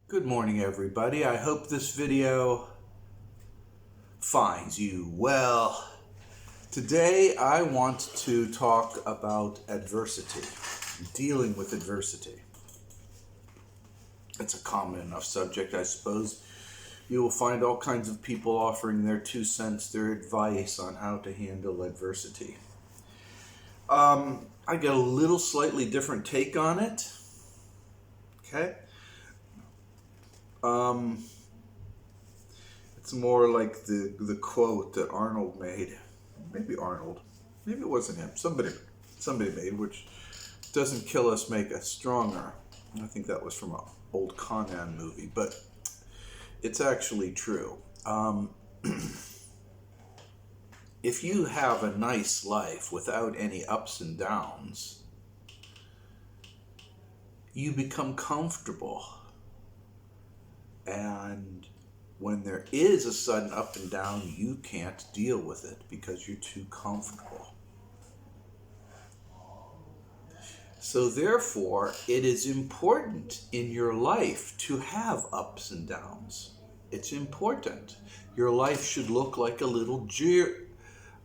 Good morning, everybody. I hope this video finds you well. Today I want to talk about adversity, dealing with adversity. It's a common enough subject, I suppose. You will find all kinds of people offering their 2 cents, their advice on how to handle adversity. I get a little slightly different take on it. Okay? It's more like the quote that Arnold made. Maybe Arnold. Maybe it wasn't him. Somebody made, which doesn't kill us, make us stronger. I think that was from an old Conan movie, but it's actually true. If you have a nice life without any ups and downs, you become comfortable. And when there is a sudden up and down, you can't deal with it because you're too comfortable. So therefore, it is important in your life to have ups and downs. It's important. Your life should look like a little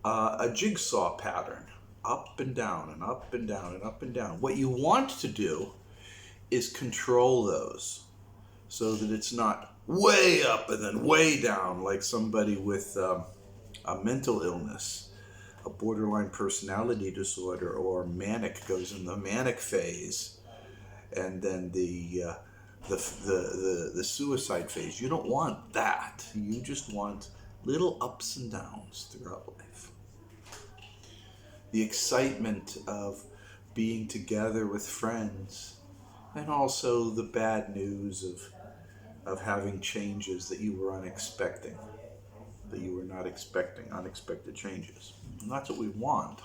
a jigsaw pattern. Up and down and up and down and up and down. What you want to do is control those, so that it's not way up and then way down like somebody with a mental illness, a borderline personality disorder, or manic goes in the manic phase, and then the suicide phase. You don't want that. You just want little ups and downs throughout life. The excitement of being together with friends, and also the bad news of having changes that you were unexpected, unexpected changes. And that's what we want.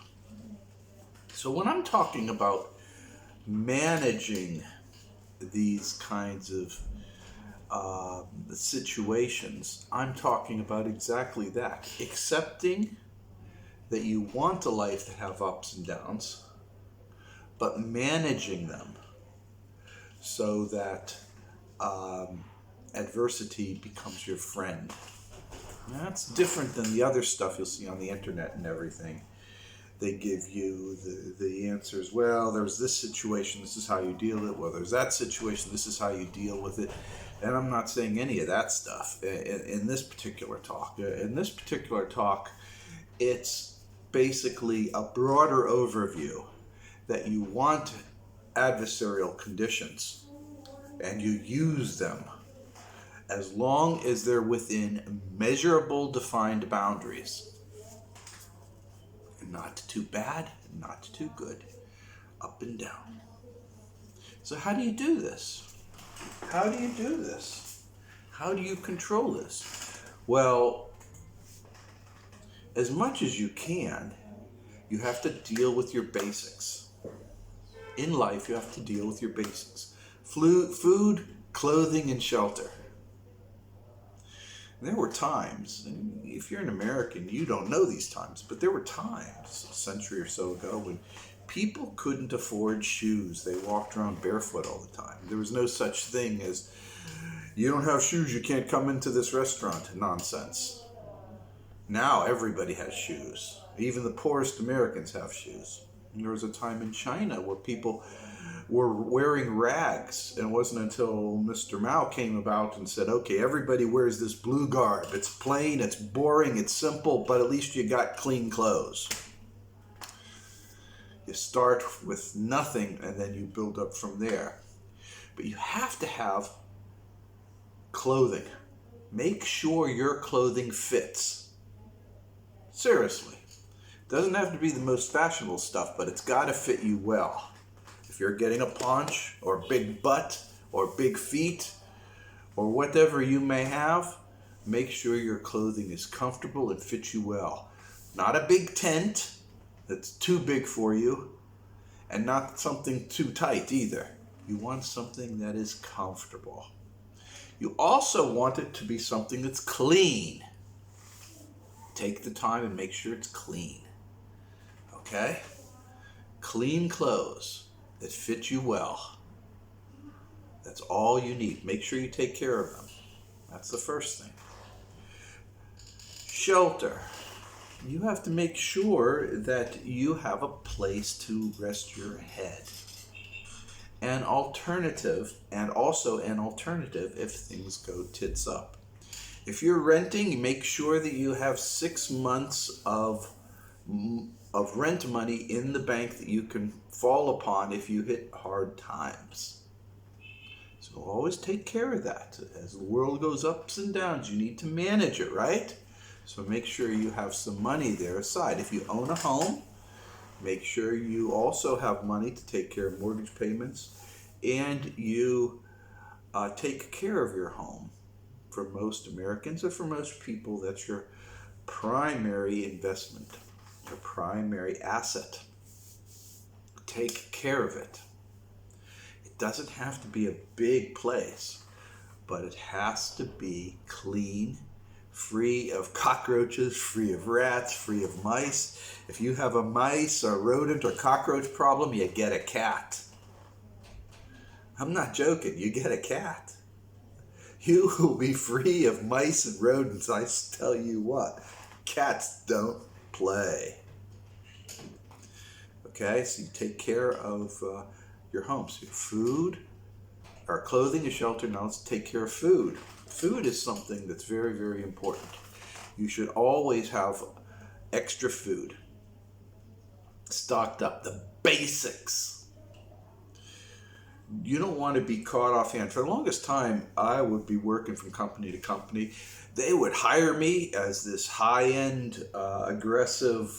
So when I'm talking about managing these kinds of situations, I'm talking about exactly that. Accepting that you want a life to have ups and downs, but managing them so that adversity becomes your friend. Now, that's different than the other stuff you'll see on the internet and everything. They give you the answers. Well, there's this situation, this is how you deal with it. Well, there's that situation, this is how you deal with it. And I'm not saying any of that stuff in this particular talk. In this particular talk, it's basically a broader overview that you want adversarial conditions, and you use them as long as they're within measurable, defined boundaries. Not too bad, not too good. Up and down. So how do you do this? How do you do this? How do you control this? Well, as much as you can, you have to deal with your basics. In life, you have to deal with your basics. Food, clothing, and shelter. There were times, and if you're an American, you don't know these times, but there were times a century or so ago when people couldn't afford shoes. They walked around barefoot all the time. There was no such thing as, you don't have shoes, you can't come into this restaurant. Nonsense. Now everybody has shoes. Even the poorest Americans have shoes. And there was a time in China where people were wearing rags, and it wasn't until Mr. Mao came about and said, okay, everybody wears this blue garb. It's plain, it's boring, it's simple, but at least you got clean clothes. You start with nothing and then you build up from there. But you have to have clothing. Make sure your clothing fits. Seriously. It doesn't have to be the most fashionable stuff, but it's got to fit you well. If you're getting a paunch or big butt or big feet or whatever you may have, make sure your clothing is comfortable and fits you well. Not a big tent that's too big for you, and not something too tight either. You want something that is comfortable. You also want it to be something that's clean. Take the time and make sure it's clean. Okay? Clean clothes that fit you well. That's all you need. Make sure you take care of them. That's the first thing. Shelter. You have to make sure that you have a place to rest your head. An alternative, and also an alternative if things go tits up. If you're renting, make sure that you have 6 months of rent money in the bank that you can fall upon if you hit hard times. So always take care of that. As the world goes ups and downs, you need to manage it, right? So make sure you have some money there aside. If you own a home, make sure you also have money to take care of mortgage payments, and you take care of your home. For most Americans, or for most people, that's your primary investment, your primary asset. Take care of it. It doesn't have to be a big place, but it has to be clean, free of cockroaches, free of rats, free of mice. If you have a mice or rodent or cockroach problem, you get a cat. I'm not joking, you get a cat. You will be free of mice and rodents, I tell you what. Cats don't play. Okay, so you take care of your home. So your food, our clothing is shelter. Now let's take care of food. Food is something that's very, very important. You should always have extra food stocked up, the basics. You don't want to be caught offhand. For the longest time, I would be working from company to company. They would hire me as this high-end, aggressive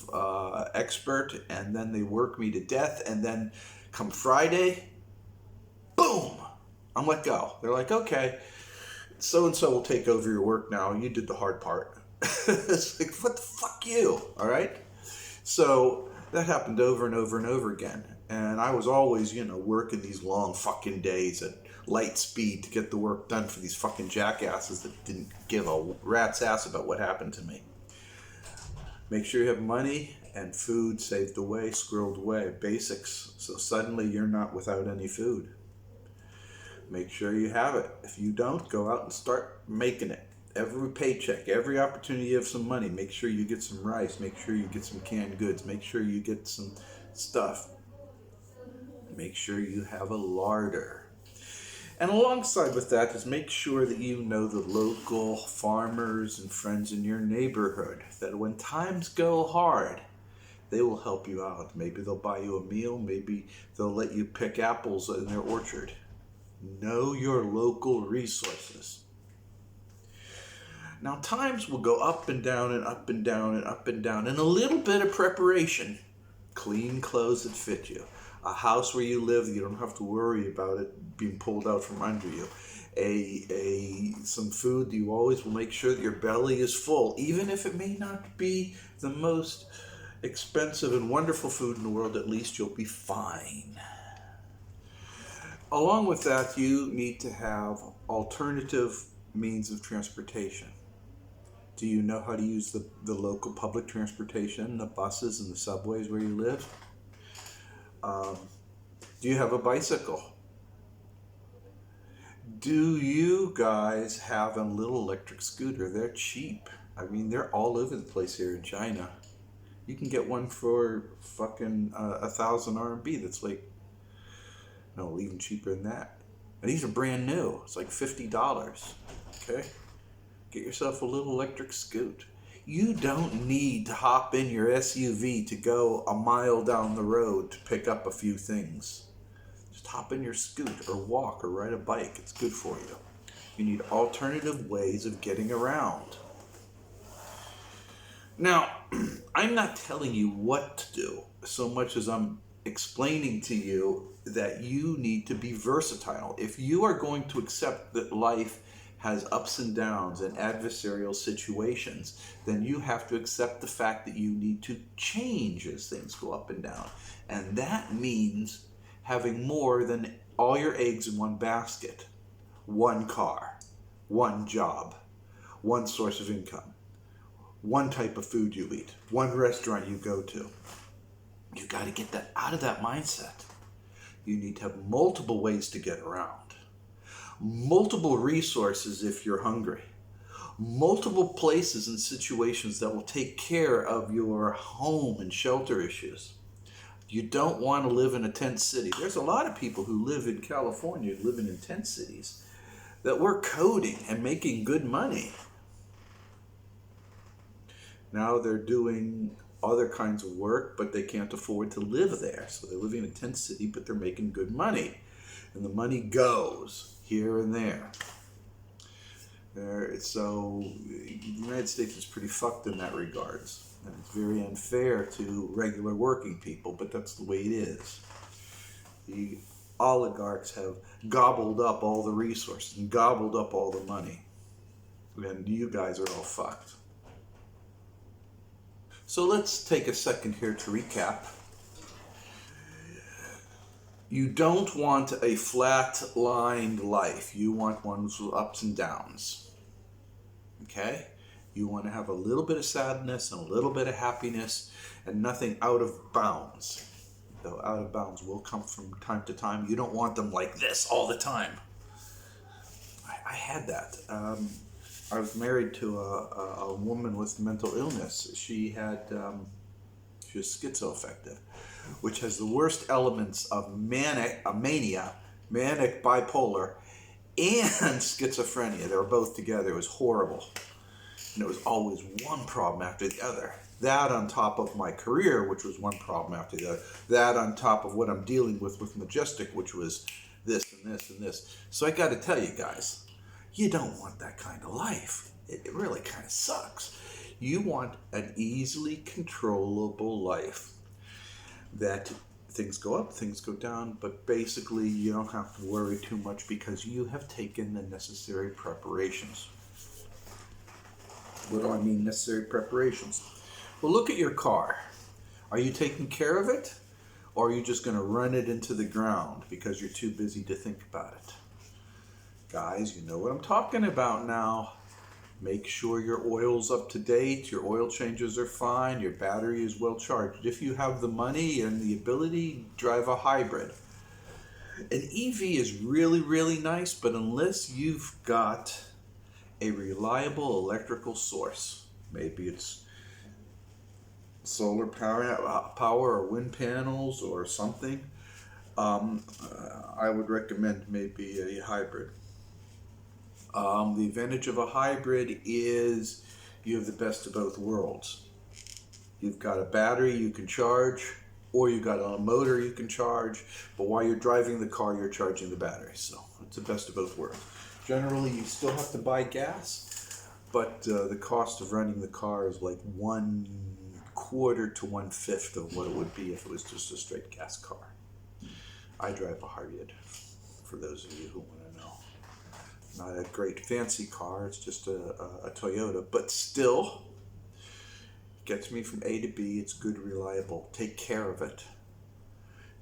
expert, and then they work me to death. And then come Friday, boom, I'm let go. They're like, okay, so-and-so will take over your work now. You did the hard part. It's like, what the fuck you, all right? So that happened over and over and over again. And I was always, working these long fucking days at light speed to get the work done for these fucking jackasses that didn't give a rat's ass about what happened to me. Make sure you have money and food saved away, squirreled away, basics. So suddenly you're not without any food. Make sure you have it. If you don't, go out and start making it. Every paycheck, every opportunity you have some money, make sure you get some rice, make sure you get some canned goods, make sure you get some stuff. Make sure you have a larder. And alongside with that is make sure that you know the local farmers and friends in your neighborhood, that when times go hard, they will help you out. Maybe they'll buy you a meal, maybe they'll let you pick apples in their orchard. Know your local resources. Now times will go up and down and up and down and up and down, and a little bit of preparation, clean clothes that fit you. A house where you live, you don't have to worry about it being pulled out from under you. Some food, you always will make sure that your belly is full, even if it may not be the most expensive and wonderful food in the world. At least you'll be fine. Along with that, you need to have alternative means of transportation. Do you know how to use the local public transportation, the buses and the subways where you live? Do you have a bicycle? Do you guys have a little electric scooter? They're cheap. I mean, they're all over the place here in China. You can get one for fucking 1,000 RMB. That's like, no, even cheaper than that. And these are brand new. It's like $50. Okay? Get yourself a little electric scoot. You don't need to hop in your SUV to go a mile down the road to pick up a few things. Just hop in your scoot or walk or ride a bike. It's good for you. You need alternative ways of getting around. Now, I'm not telling you what to do so much as I'm explaining to you that you need to be versatile. If you are going to accept that life has ups and downs and adversarial situations, then you have to accept the fact that you need to change as things go up and down. And that means having more than all your eggs in one basket. One car, one job, one source of income, one type of food you eat, one restaurant you go to. You got to get that out of that mindset. You need to have multiple ways to get around. multiple resources if you're hungry, multiple places and situations that will take care of your home and shelter issues. You don't want to live in a tent city. There's a lot of people who live in California living in tent cities that were coding and making good money. Now they're doing other kinds of work, but they can't afford to live there. So they're living in a tent city, but they're making good money. And the money goes here and there. So the United States is pretty fucked in that regards. And it's very unfair to regular working people, but that's the way it is. The oligarchs have gobbled up all the resources and gobbled up all the money. And you guys are all fucked. So let's take a second here to recap. You don't want a flat-lined life. You want ones with ups and downs. Okay? You want to have a little bit of sadness and a little bit of happiness and nothing out of bounds. Though out of bounds will come from time to time. You don't want them like this all the time. I had that. I was married to a woman with mental illness. She was schizoaffective, which has the worst elements of mania, manic bipolar, and schizophrenia. They were both together. It was horrible. And it was always one problem after the other. That on top of my career, which was one problem after the other. That on top of what I'm dealing with Majestic, which was this and this and this. So I got to tell you guys, you don't want that kind of life. It really kind of sucks. You want an easily controllable life that things go up, things go down, but basically you don't have to worry too much because you have taken the necessary preparations. What do I mean necessary preparations? Well, look at your car. Are you taking care of it? Or are you just going to run it into the ground because you're too busy to think about it? Guys, you know what I'm talking about now. Make sure your oil's up to date, your oil changes are fine, your battery is well charged. If you have the money and the ability, drive a hybrid. An EV is really, really nice, but unless you've got a reliable electrical source, maybe it's solar power or wind panels or something, I would recommend maybe a hybrid. The advantage of a hybrid is you have the best of both worlds. You've got a battery you can charge, or you've got a motor you can charge, but while you're driving the car, you're charging the battery. So it's the best of both worlds. Generally, you still have to buy gas, but the cost of running the car is like 1/4 to 1/5 of what it would be if it was just a straight gas car. I drive a hybrid, for those of you who want to know. Not a great fancy car, it's just a Toyota, but still gets me from A to B. It's good, reliable. Take care of it.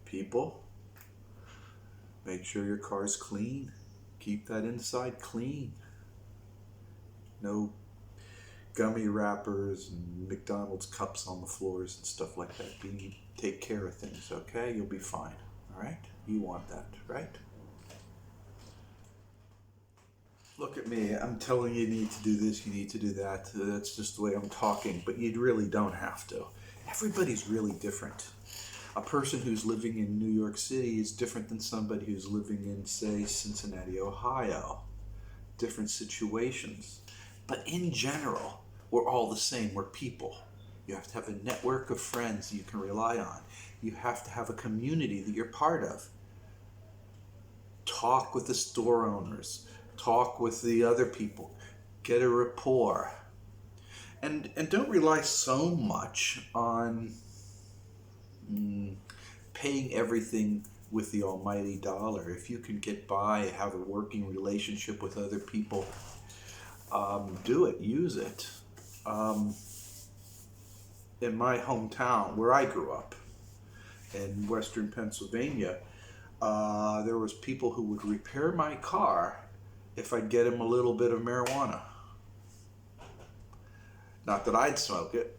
People, make sure your car's clean. Keep that inside clean. No gummy wrappers and McDonald's cups on the floors and stuff like that. Take care of things, okay? You'll be fine, all right? You want that, right? Look at me, I'm telling you need to do this, you need to do that. That's just the way I'm talking, but you really don't have to. Everybody's really different. A person who's living in New York City is different than somebody who's living in, say, Cincinnati, Ohio. Different situations. But in general, we're all the same, we're people. You have to have a network of friends you can rely on. You have to have a community that you're part of. Talk with the store owners. Talk with the other people, get a rapport, and don't rely so much on paying everything with the almighty dollar. If you can get by, have a working relationship with other people, do it, use it. In my hometown, where I grew up, in western Pennsylvania, there was people who would repair my car if I'd get him a little bit of marijuana. Not that I'd smoke it.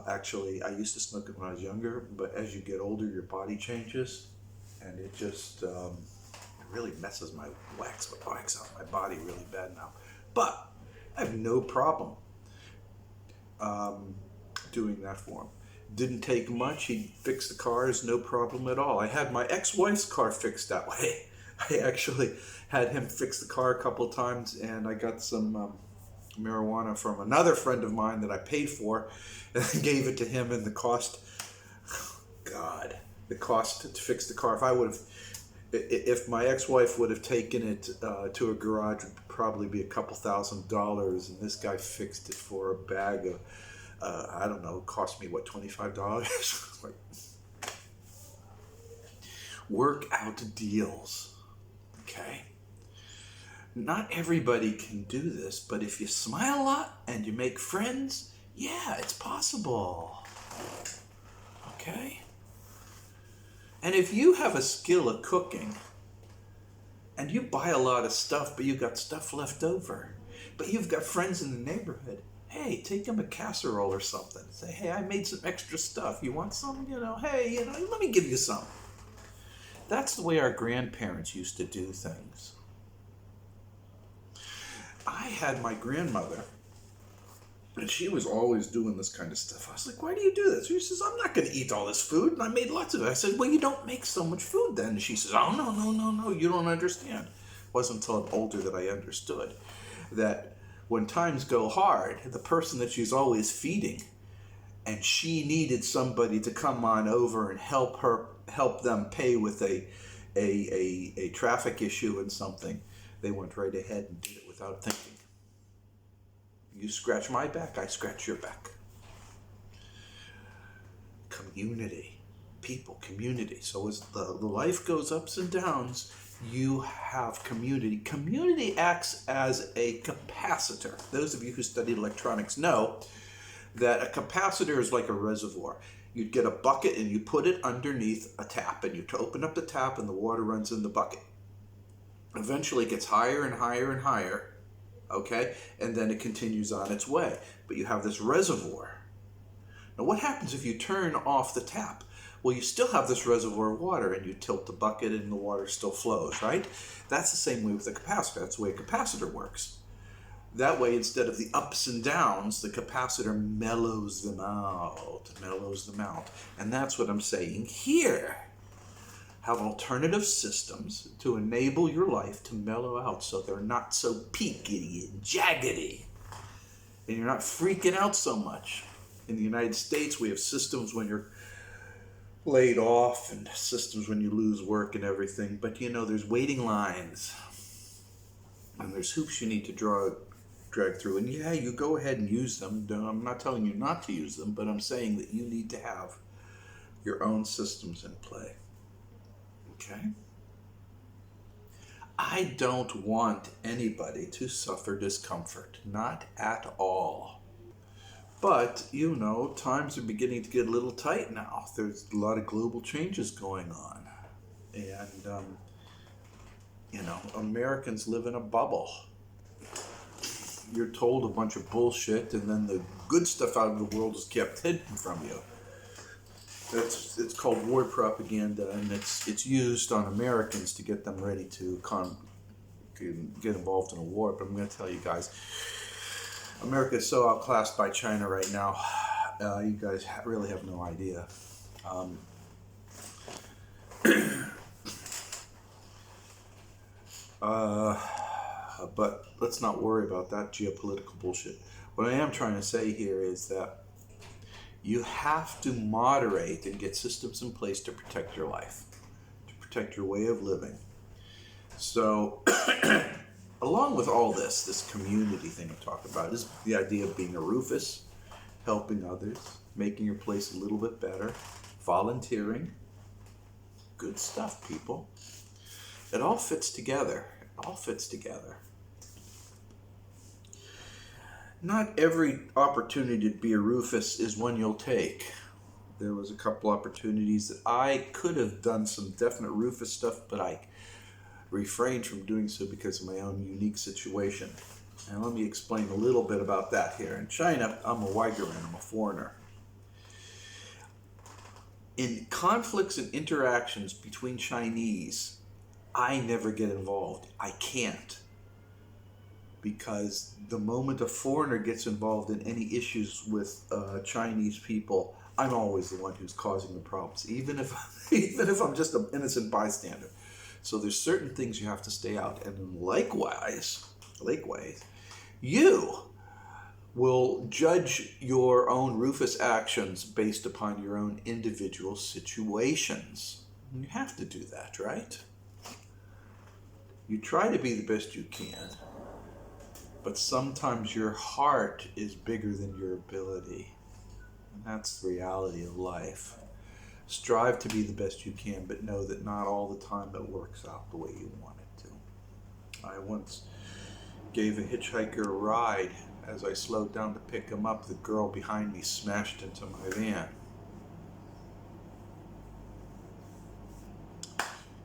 Actually, I used to smoke it when I was younger, but as you get older, your body changes, and it just really messes my wax out my body really bad now. But I have no problem doing that for him. Didn't take much. He fixed the cars, no problem at all. I had my ex-wife's car fixed that way. I actually had him fix the car a couple of times, and I got some marijuana from another friend of mine that I paid for, and I gave it to him, and the cost to fix the car, if my ex-wife would have taken it to a garage, it would probably be a couple $1,000s, and this guy fixed it for a bag of, I don't know, it cost me, what, $25? Like, work out deals, okay? Not everybody can do this, but if you smile a lot and you make friends, yeah, it's possible, okay? And if you have a skill of cooking and you buy a lot of stuff, but you've got stuff left over, but you've got friends in the neighborhood, hey, take them a casserole or something. Say, hey, I made some extra stuff. You want some? Hey, let me give you some. That's the way our grandparents used to do things. I had my grandmother, and she was always doing this kind of stuff. I was like, why do you do this? She says, I'm not going to eat all this food, and I made lots of it. I said, well, you don't make so much food then. And she says, oh, no, you don't understand. It wasn't until I'm older that I understood that when times go hard, the person that she's always feeding, and she needed somebody to come on over and help them pay with a traffic issue and something, they went right ahead and did it without thinking. You scratch my back, I scratch your back. Community. People, community. So as the life goes ups and downs, you have community. Community acts as a capacitor. Those of you who studied electronics know that a capacitor is like a reservoir. You'd get a bucket and you put it underneath a tap, and you open up the tap and the water runs in the bucket. Eventually it gets higher and higher and higher, okay? And then it continues on its way. But you have this reservoir. Now what happens if you turn off the tap? Well, you still have this reservoir of water, and you tilt the bucket and the water still flows, right? That's the same way with the capacitor. That's the way a capacitor works. That way, instead of the ups and downs, the capacitor mellows them out. And that's what I'm saying here. Have alternative systems to enable your life to mellow out so they're not so peakedy and jaggedy. And you're not freaking out so much. In the United States, we have systems when you're laid off and systems when you lose work and everything. But there's waiting lines. And there's hoops you need to drag through. And yeah, you go ahead and use them. I'm not telling you not to use them, but I'm saying that you need to have your own systems in play. Okay? I don't want anybody to suffer discomfort. Not at all. But, times are beginning to get a little tight now. There's a lot of global changes going on. And, Americans live in a bubble. You're told a bunch of bullshit, and then the good stuff out of the world is kept hidden from you. It's called war propaganda, and it's used on Americans to get them ready to get involved in a war. But I'm going to tell you guys, America is so outclassed by China right now. You guys really have no idea. But let's not worry about that geopolitical bullshit. What I am trying to say here is that you have to moderate and get systems in place to protect your life, to protect your way of living. So, along with all this community thing I talk about is the idea of being a Rufus, helping others, making your place a little bit better, volunteering. Good stuff, people. It all fits together. Not every opportunity to be a Rufus is one you'll take. There was a couple opportunities that I could have done some definite Rufus stuff, but I refrained from doing so because of my own unique situation. And let me explain a little bit about that here. In China, I'm a Uyghur, I'm a foreigner. In conflicts and interactions between Chinese I never get involved. I can't. Because the moment a foreigner gets involved in any issues with Chinese people, I'm always the one who's causing the problems, even if even if I'm just an innocent bystander. So there's certain things you have to stay out, and likewise, you will judge your own Rufus actions based upon your own individual situations. You have to do that, right? You try to be the best you can, but sometimes your heart is bigger than your ability. And that's the reality of life. Strive to be the best you can, but know that not all the time it works out the way you want it to. I once gave a hitchhiker a ride. As I slowed down to pick him up, the girl behind me smashed into my van.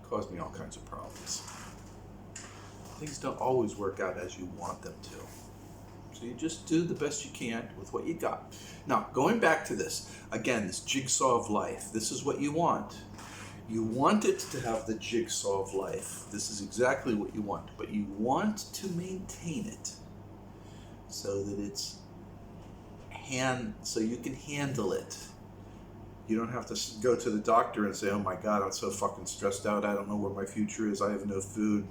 Caused me all kinds of problems. Things don't always work out as you want them to. So you just do the best you can with what you got. Now, going back to this, again, this jigsaw of life, this is what you want. You want it to have the jigsaw of life. This is exactly what you want, but you want to maintain it so that so you can handle it. You don't have to go to the doctor and say, oh my God, I'm so fucking stressed out. I don't know where my future is. I have no food.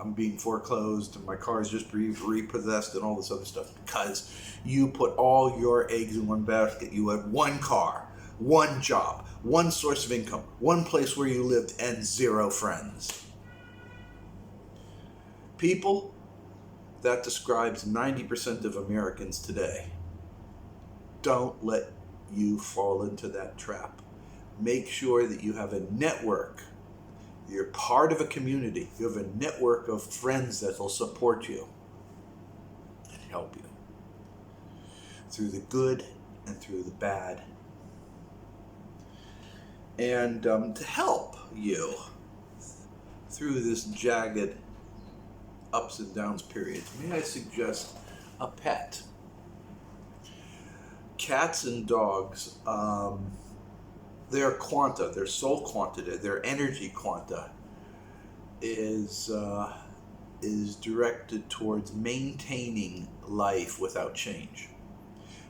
I'm being foreclosed, and my car is just repossessed and all this other stuff. Because you put all your eggs in one basket. You had one car, one job, one source of income, one place where you lived, and 0 friends. People, that describes 90% of Americans today. Don't let you fall into that trap. Make sure that you have a network. You're part of a community. You have a network of friends that will support you and help you through the good and through the bad. And to help you through this jagged ups and downs period, may I suggest a pet? Cats and dogs, their quanta, their soul quantity, their energy quanta is directed towards maintaining life without change.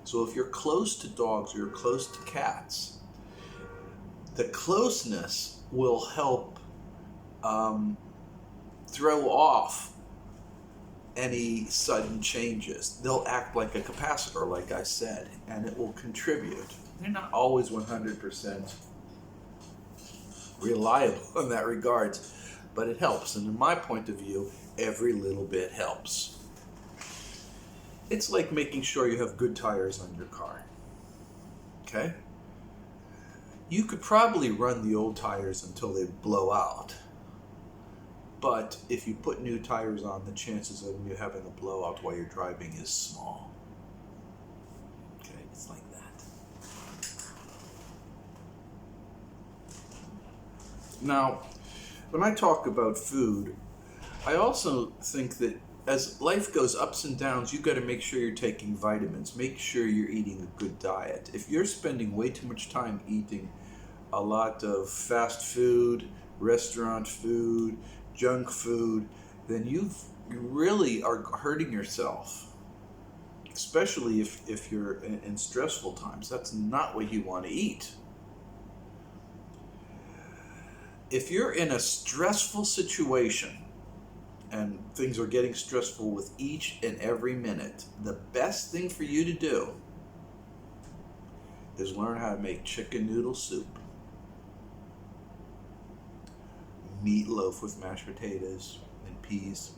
So if you're close to dogs or you're close to cats, the closeness will help throw off any sudden changes. They'll act like a capacitor, like I said, and it will contribute. They're not always 100% reliable in that regard, but it helps. And in my point of view, every little bit helps. It's like making sure you have good tires on your car. Okay? You could probably run the old tires until they blow out. But if you put new tires on, the chances of you having a blowout while you're driving is small. Okay, it's like that. Now, when I talk about food, I also think that as life goes ups and downs, you got to make sure you're taking vitamins. Make sure you're eating a good diet. If you're spending way too much time eating a lot of fast food, restaurant food, junk food, then you really are hurting yourself, especially if you're in stressful times. That's not what you want to eat. If you're in a stressful situation and things are getting stressful with each and every minute, the best thing for you to do is learn how to make chicken noodle soup, meatloaf with mashed potatoes and peas.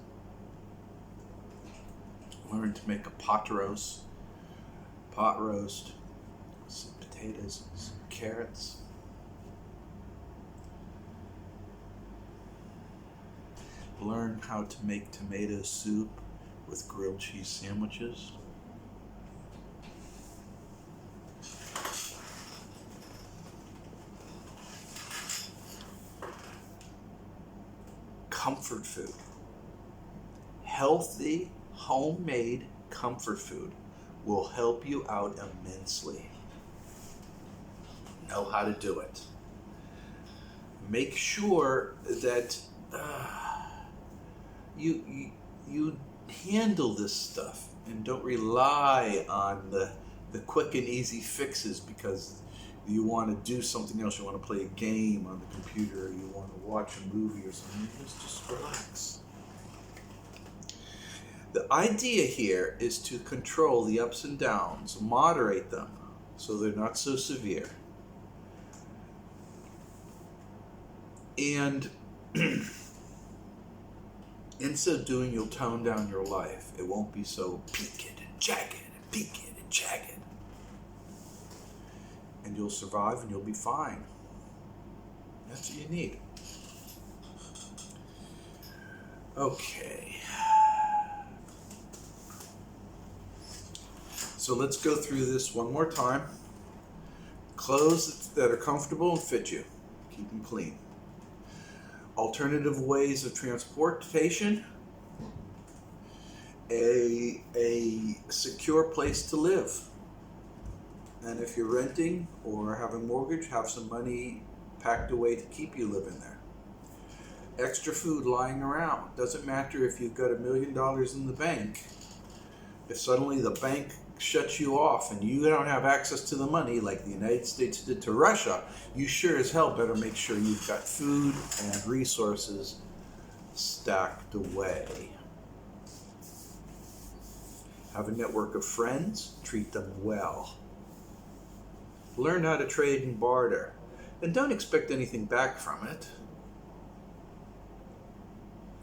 Learn to make a pot roast, some potatoes, some carrots. Learn how to make tomato soup with grilled cheese sandwiches. Comfort food. Healthy, homemade comfort food will help you out immensely. Know how to do it. Make sure that you handle this stuff and don't rely on the quick and easy fixes because you want to do something else. You want to play a game on the computer, or you want to watch a movie or something. Just relax. The idea here is to control the ups and downs, moderate them so they're not so severe. And in so doing, you'll tone down your life. It won't be so peaked and jagged and peaked and jagged. And you'll survive and you'll be fine. That's what you need. Okay. So let's go through this one more time. Clothes that are comfortable and fit you. Keep them clean. Alternative ways of transportation. A secure place to live. And if you're renting or have a mortgage, have some money packed away to keep you living there. Extra food lying around. Doesn't matter if you've got $1 million in the bank. If suddenly the bank shuts you off and you don't have access to the money like the United States did to Russia, you sure as hell better make sure you've got food and resources stacked away. Have a network of friends. Treat them well. Learn how to trade and barter, and don't expect anything back from it.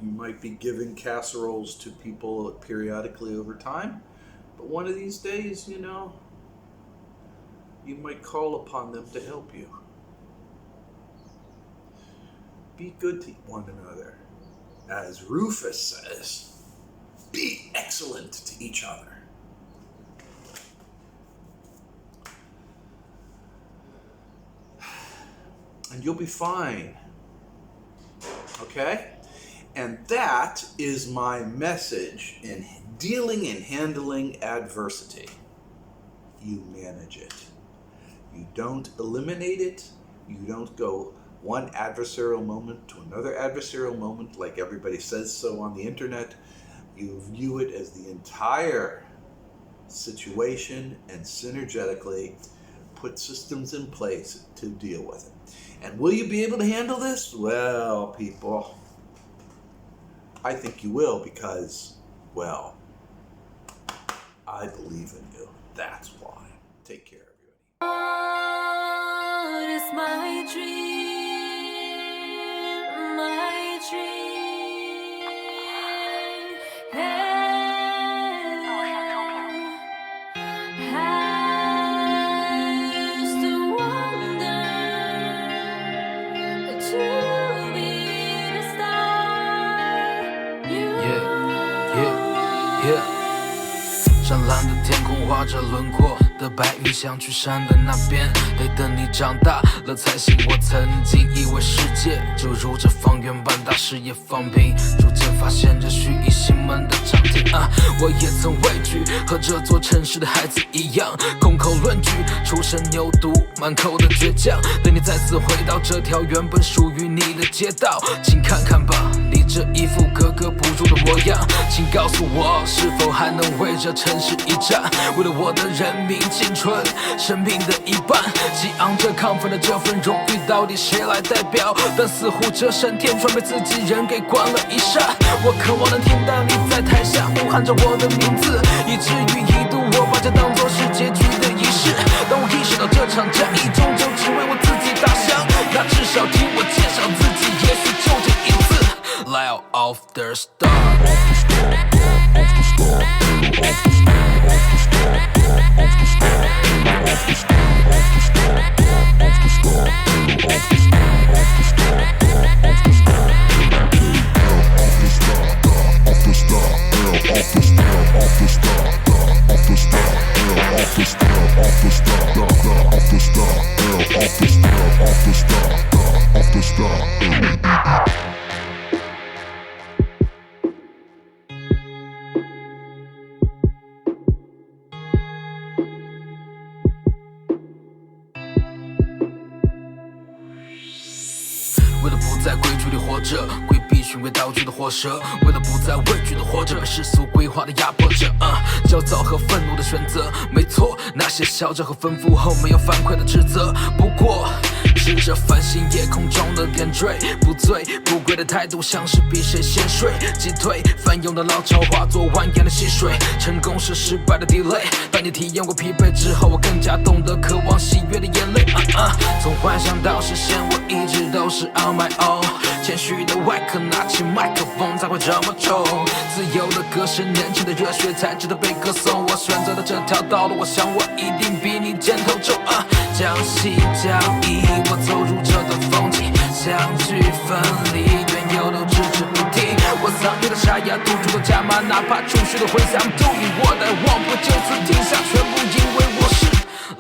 You might be giving casseroles to people periodically over time, but one of these days, you might call upon them to help you. Be good to one another. As Rufus says, be excellent to each other. And you'll be fine. Okay? And that is my message in dealing and handling adversity. You manage it. You don't eliminate it. You don't go one adversarial moment to another adversarial moment like everybody says so on the internet. You view it as the entire situation and synergetically put systems in place to deal with it. And will you be able to handle this? Well, people, I think you will because, well, I believe in you. That's why. Take care, everybody. What is my dream? My dream. Hey. Yeah. 湛蓝的天空画着轮廓的白云，想去山的那边，得等你长大了才行。我曾经以为世界就如这方圆般大，视野放平，逐渐发现这虚以心门的长亭啊。我也曾畏惧，和这座城市的孩子一样，空口论据，出身牛犊，满口的倔强。等你再次回到这条原本属于你的街道，请看看吧，你这一副格格不入的模样。请告诉我，是否还能为这城市一战？为了我的人民青春生命的一半，激昂着亢奋的这份荣誉，到底谁来代表？但似乎这扇天窗被自己人给关了一扇。我渴望能听到你在台下呼喊着我的名字，以至于一度我把这当作是结局的仪式。当我意识到这场战役终究只为我自己打响，那至少听我介绍自己，也许就这一次。Light off the star. 循规蹈矩的活蛇，为了不再畏惧的活着，被世俗规划的压迫着。焦躁和愤怒的选择，没错，那些嚣张和吩咐后没有反馈的指责。不过，试着反省夜空中的点缀，不醉不归的态度，像是比谁先睡。击退泛用的浪潮，化作蜿蜒的溪水。成功是失败的地雷。当你体验过疲惫之后，我更加懂得渴望喜悦的眼泪。从幻想到实现，我一直都是 on my own。谦虚的外壳，拿起麦克风才会这么冲。自由的歌是年轻的热血，才值得被歌颂。我选择的这条道路，我想我一定比你肩头重。将信将疑，我走入这段风景，相聚分离，缘由都只字不提。我丧虐的沙哑，赌注的加码，哪怕储蓄的回响，doing what I want，不就此停下，全部因为我是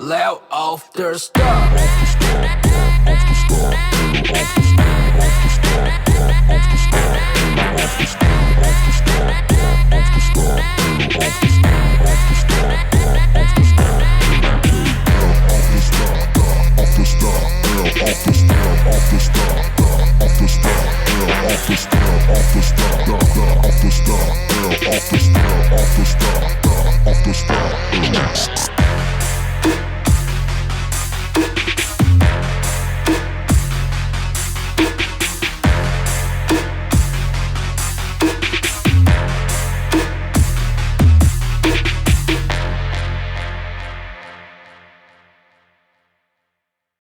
Leo of the Star。Off the star.